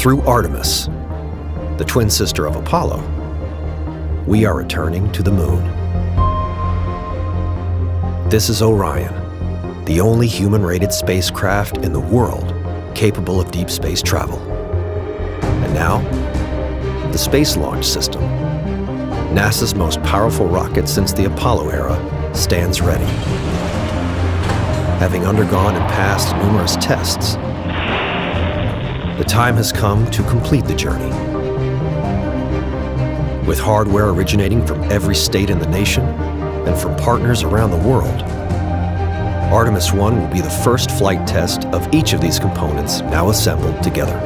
Through Artemis, the twin sister of Apollo, we are returning to the moon. This is Orion, the only human-rated spacecraft in the world capable of deep space travel. And now, the Space Launch System, NASA's most powerful rocket since the Apollo era, stands ready. Having undergone and passed numerous tests, the time has come to complete the journey. With hardware originating from every state in the nation and from partners around the world, Artemis I will be the first flight test of each of these components now assembled together.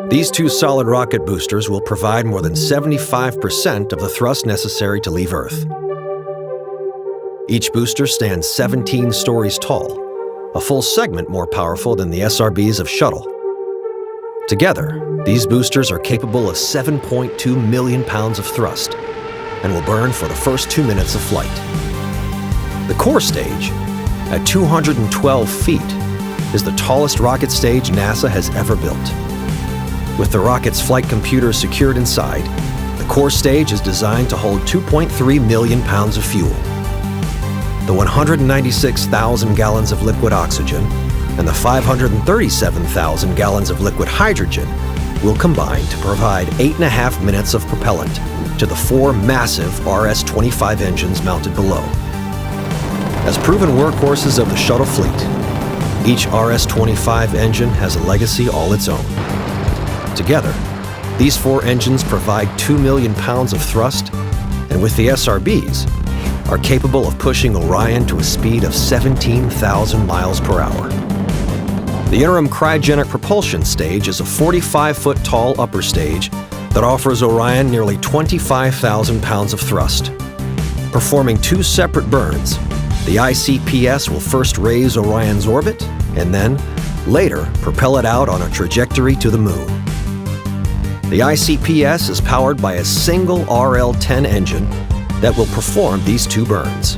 These two solid rocket boosters will provide more than 75% of the thrust necessary to leave Earth. Each booster stands 17 stories tall, a full segment more powerful than the SRBs of Shuttle. Together, these boosters are capable of 7.2 million pounds of thrust and will burn for the first 2 minutes of flight. The core stage, at 212 feet, is the tallest rocket stage NASA has ever built. With the rocket's flight computers secured inside, the core stage is designed to hold 2.3 million pounds of fuel. The 196,000 gallons of liquid oxygen and the 537,000 gallons of liquid hydrogen will combine to provide 8.5 minutes of propellant to the 4 massive RS-25 engines mounted below. As proven workhorses of the shuttle fleet, each RS-25 engine has a legacy all its own. Together, these 4 engines provide 2 million pounds of thrust, and with the SRBs, are capable of pushing Orion to a speed of 17,000 miles per hour. The interim cryogenic propulsion stage is a 45-foot tall upper stage that offers Orion nearly 25,000 pounds of thrust. Performing 2 separate burns, the ICPS will first raise Orion's orbit and then, later, propel it out on a trajectory to the moon. The ICPS is powered by a single RL-10 engine that will perform these 2 burns.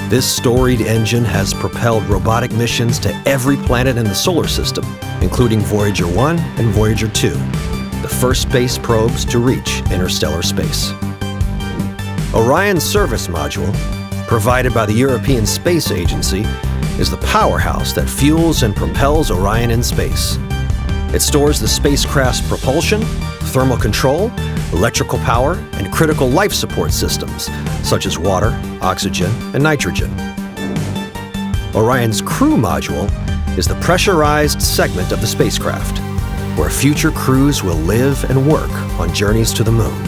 This storied engine has propelled robotic missions to every planet in the solar system, including Voyager 1 and Voyager 2, the first space probes to reach interstellar space. Orion's service module, provided by the European Space Agency, is the powerhouse that fuels and propels Orion in space. It stores the spacecraft's propulsion, thermal control, electrical power, and critical life support systems, such as water, oxygen, and nitrogen. Orion's crew module is the pressurized segment of the spacecraft, where future crews will live and work on journeys to the moon.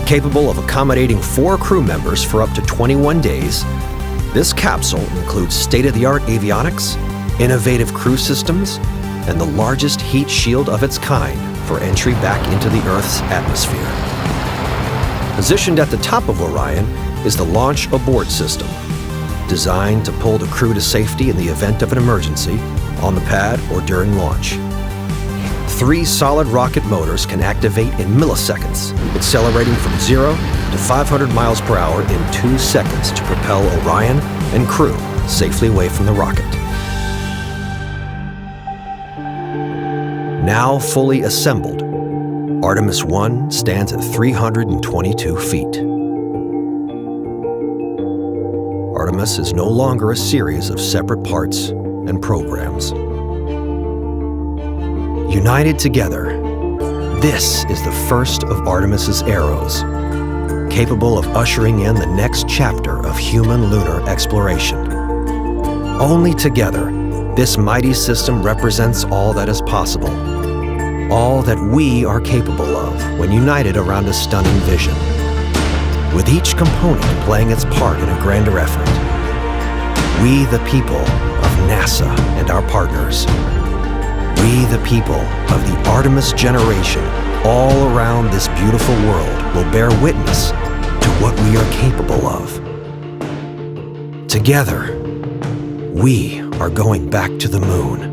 Capable of accommodating 4 crew members for up to 21 days, this capsule includes state-of-the-art avionics, innovative crew systems, and the largest heat shield of its kind for entry back into the Earth's atmosphere. Positioned at the top of Orion is the Launch Abort System, designed to pull the crew to safety in the event of an emergency, on the pad or during launch. 3 solid rocket motors can activate in milliseconds, accelerating from 0 to 500 miles per hour in 2 seconds to propel Orion and crew safely away from the rocket. Now fully assembled, Artemis I stands at 322 feet. Artemis is no longer a series of separate parts and programs. United together, this is the first of Artemis's arrows, capable of ushering in the next chapter of human lunar exploration. Only together, this mighty system represents all that is possible, all that we are capable of when united around a stunning vision, with each component playing its part in a grander effort. We, the people of NASA and our partners, we, the people of the Artemis generation all around this beautiful world, will bear witness to what we are capable of. Together, we are going back to the moon.